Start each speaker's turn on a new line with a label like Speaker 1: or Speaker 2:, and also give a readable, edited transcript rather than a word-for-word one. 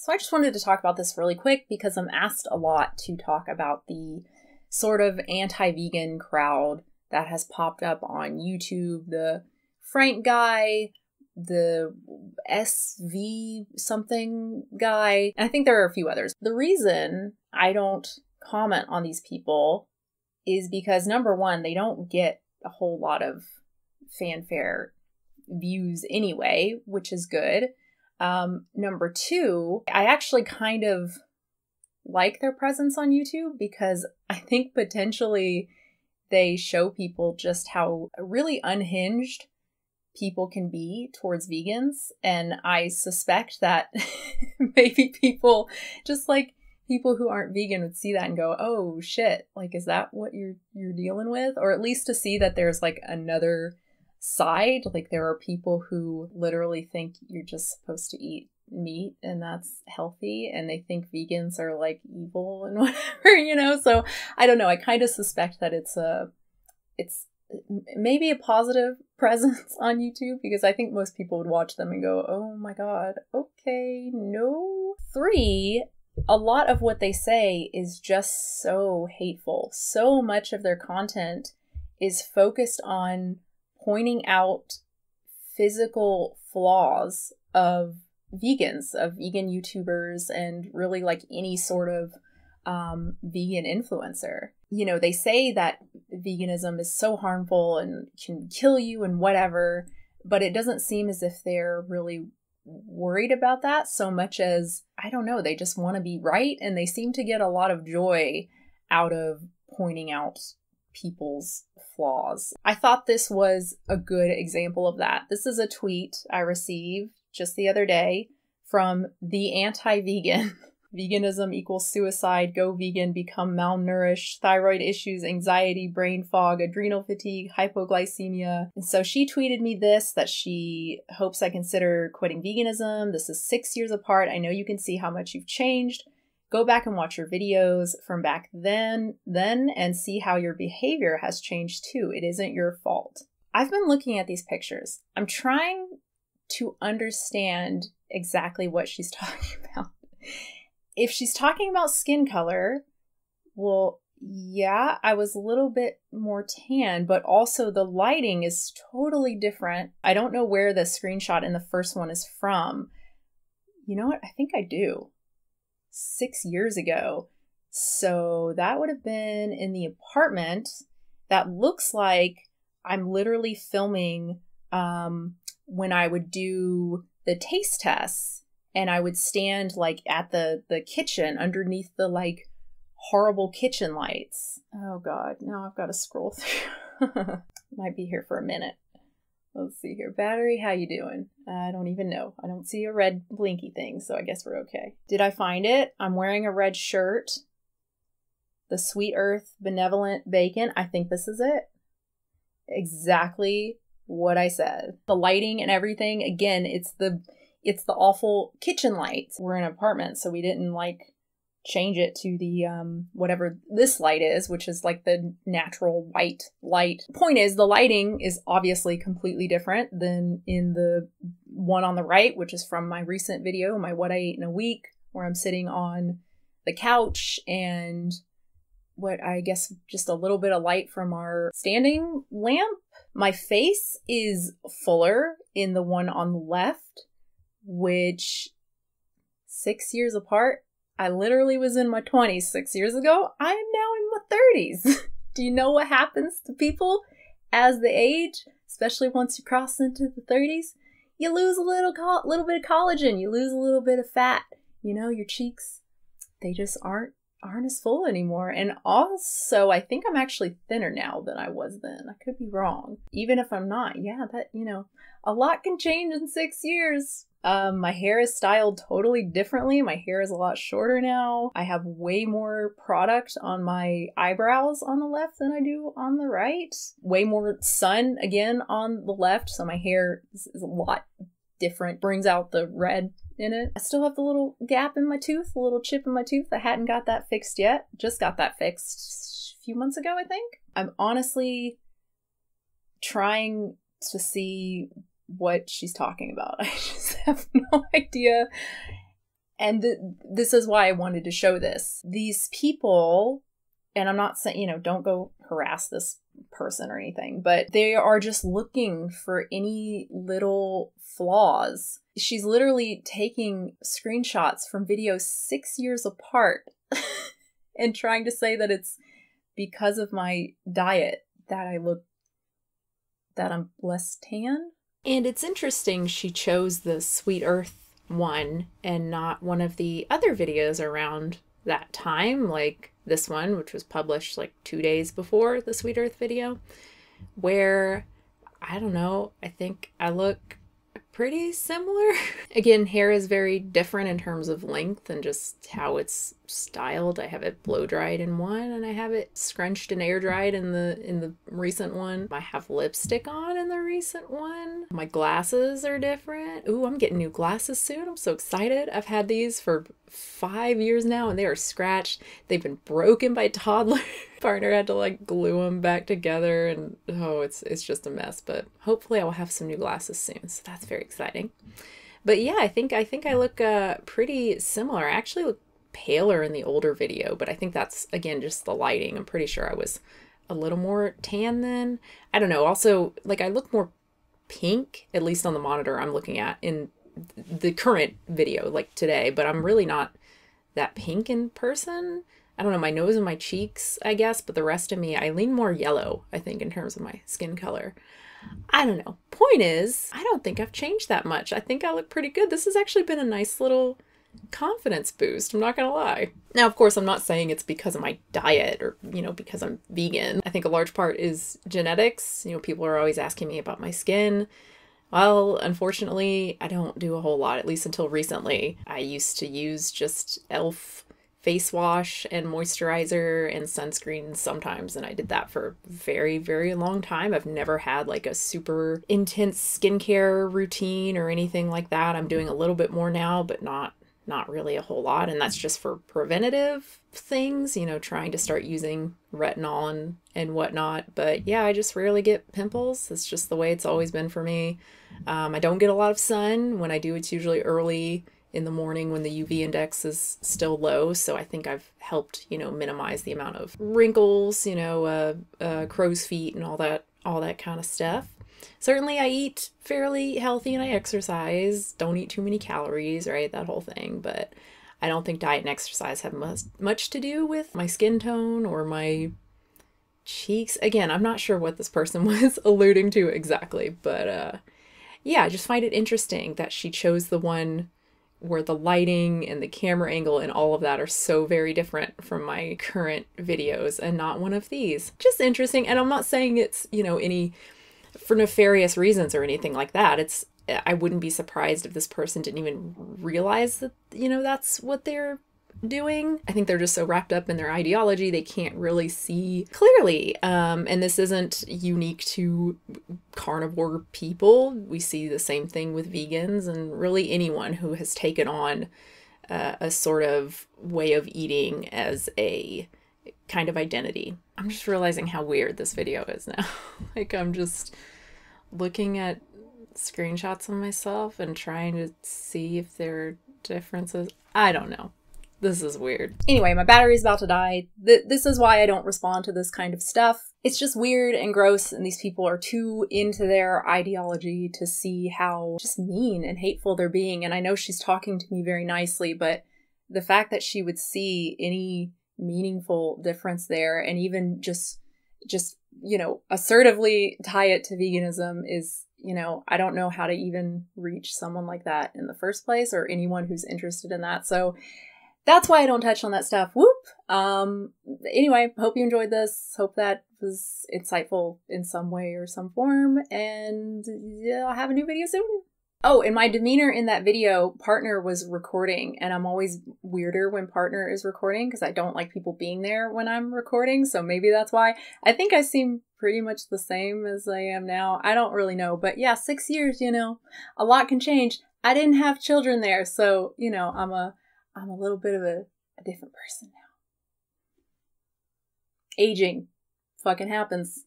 Speaker 1: So I just wanted to talk about this really quick because I'm asked a lot to talk about the sort of anti-vegan crowd that has popped up on YouTube, the Frank guy, the SV something guy. And I think there are a few others. The reason I don't comment on these people is because, number one, they don't get a whole lot of fanfare views anyway, which is good. Number two, I actually kind of like their presence on YouTube because I think potentially they show people just how really unhinged people can be towards vegans. And I suspect that maybe people, just like people who aren't vegan, would see that and go, oh shit, like, is that what you're dealing with? Or at least to see that there's like another side. Like, there are people who literally think you're just supposed to eat meat and that's healthy, and they think vegans are like evil and whatever, you know? So I don't know. I kind of suspect that it's maybe a positive presence on YouTube, because I think most people would watch them and go, oh my God, okay, no. 3, a lot of what they say is just so hateful. So much of their content is focused on pointing out physical flaws of vegans, of vegan YouTubers, and really like any sort of vegan influencer. You know, they say that veganism is so harmful and can kill you and whatever, but it doesn't seem as if they're really worried about that so much as, I don't know, they just want to be right, and they seem to get a lot of joy out of pointing out people's flaws. I thought this was a good example of that. This is a tweet I received just the other day from the anti-vegan. Veganism equals suicide, go vegan, become malnourished, thyroid issues, anxiety, brain fog, adrenal fatigue, hypoglycemia. And so she tweeted me this, that she hopes I consider quitting veganism. This is 6 years apart. I know you can see how much you've changed. Go back and watch your videos from back then and see how your behavior has changed too. It isn't your fault. I've been looking at these pictures. I'm trying to understand exactly what she's talking about. If she's talking about skin color, well, yeah, I was a little bit more tan, but also the lighting is totally different. I don't know where the screenshot in the first one is from. You know what? I think I do. 6 years ago. So that would have been in the apartment. That looks like I'm literally filming when I would do the taste tests, and I would stand like at the kitchen underneath the like horrible kitchen lights. Oh God, now I've got to scroll through. Might be here for a minute. Let's see here. Battery, how you doing? I don't even know. I don't see a red blinky thing, so I guess we're okay. Did I find it? I'm wearing a red shirt. The Sweet Earth Benevolent Bacon. I think this is it. Exactly what I said. The lighting and everything, again, it's the awful kitchen lights. We're in an apartment, so we didn't like change it to the whatever this light is, which is like the natural white light. Point is, the lighting is obviously completely different than in the one on the right, which is from my recent video, my What I Ate in a Week, where I'm sitting on the couch and what I guess just a little bit of light from our standing lamp. My face is fuller in the one on the left, which 6 years apart. I literally was in my 20s 6 years ago. I am now in my 30s. Do you know what happens to people as they age, especially once you cross into the 30s? You lose a little bit of collagen. You lose a little bit of fat. You know, your cheeks, they just aren't as full anymore. And also, I think I'm actually thinner now than I was then. I could be wrong. Even if I'm not, yeah, that, you know, a lot can change in 6 years. My hair is styled totally differently. My hair is a lot shorter now. I have way more product on my eyebrows on the left than I do on the right. Way more sun, again, on the left. So my hair is a lot different. Brings out the red in it. I still have the little gap in my tooth, the little chip in my tooth. I hadn't got that fixed yet. Just got that fixed a few months ago, I think. I'm honestly trying to see what she's talking about. I just have no idea. And this is why I wanted to show this. These people, and I'm not saying, you know, don't go harass this person or anything, but they are just looking for any little flaws. She's literally taking screenshots from videos 6 years apart and trying to say that it's because of my diet that I'm less tan. And it's interesting she chose the Sweet Earth one and not one of the other videos around that time, like this one, which was published like 2 days before the Sweet Earth video, where, I don't know, I think I look pretty similar. Again, hair is very different in terms of length and just how it's styled. I have it blow dried in one, and I have it scrunched and air dried in the recent one. I have lipstick on in the recent one. My glasses are different. Ooh, I'm getting new glasses soon. I'm so excited. I've had these for 5 years now, and they are scratched. They've been broken by toddler. Partner had to like glue them back together, and oh, it's just a mess. But hopefully I will have some new glasses soon, so that's very exciting. But yeah, I think I look pretty similar. I actually look paler in the older video, but I think that's, again, just the lighting. I'm pretty sure I was a little more tan then. I don't know. Also, like, I look more pink, at least on the monitor I'm looking at in the current video, like today, but I'm really not that pink in person. I don't know, my nose and my cheeks, I guess, but the rest of me, I lean more yellow, I think, in terms of my skin color. I don't know. Point is, I don't think I've changed that much. I think I look pretty good. This has actually been a nice little confidence boost, I'm not gonna lie. Now, of course, I'm not saying it's because of my diet or, you know, because I'm vegan. I think a large part is genetics. You know, people are always asking me about my skin. Well, unfortunately, I don't do a whole lot, at least until recently. I used to use just e.l.f. face wash and moisturizer and sunscreen sometimes, and I did that for a very, very long time. I've never had like a super intense skincare routine or anything like that. I'm doing a little bit more now, but not really a whole lot, and that's just for preventative things, you know, trying to start using retinol and whatnot. But yeah, I just rarely get pimples. It's just the way it's always been for me. I don't get a lot of sun. When I do, it's usually early in the morning when the UV index is still low, so I think I've helped, you know, minimize the amount of wrinkles, you know, crow's feet and all that kind of stuff. Certainly I eat fairly healthy and I exercise, don't eat too many calories, right, that whole thing, but I don't think diet and exercise have much to do with my skin tone or my cheeks. Again, I'm not sure what this person was alluding to exactly, but yeah, I just find it interesting that she chose the one where the lighting and the camera angle and all of that are so very different from my current videos and not one of these. Just interesting, and I'm not saying it's, you know, any for nefarious reasons or anything like that. I wouldn't be surprised if this person didn't even realize that, you know, that's what they're doing. I think they're just so wrapped up in their ideology they can't really see clearly. And this isn't unique to carnivore people. We see the same thing with vegans and really anyone who has taken on a sort of way of eating as a kind of identity. I'm just realizing how weird this video is now. Like, I'm just looking at screenshots of myself and trying to see if there are differences. I don't know. This is weird. Anyway, my battery's about to die. This is why I don't respond to this kind of stuff. It's just weird and gross, and these people are too into their ideology to see how just mean and hateful they're being. And I know she's talking to me very nicely, but the fact that she would see any meaningful difference there and even just you know, assertively tie it to veganism is, you know, I don't know how to even reach someone like that in the first place or anyone who's interested in that. So that's why I don't touch on that stuff. Whoop. Anyway, hope you enjoyed this. Hope that was insightful in some way or some form. And yeah, I'll have a new video soon. Oh, and my demeanor in that video, partner was recording, and I'm always weirder when partner is recording because I don't like people being there when I'm recording. So maybe that's why. I think I seem pretty much the same as I am now. I don't really know. But yeah, 6 years, you know, a lot can change. I didn't have children there. So, you know, I'm a little bit of a different person now. Aging fucking happens.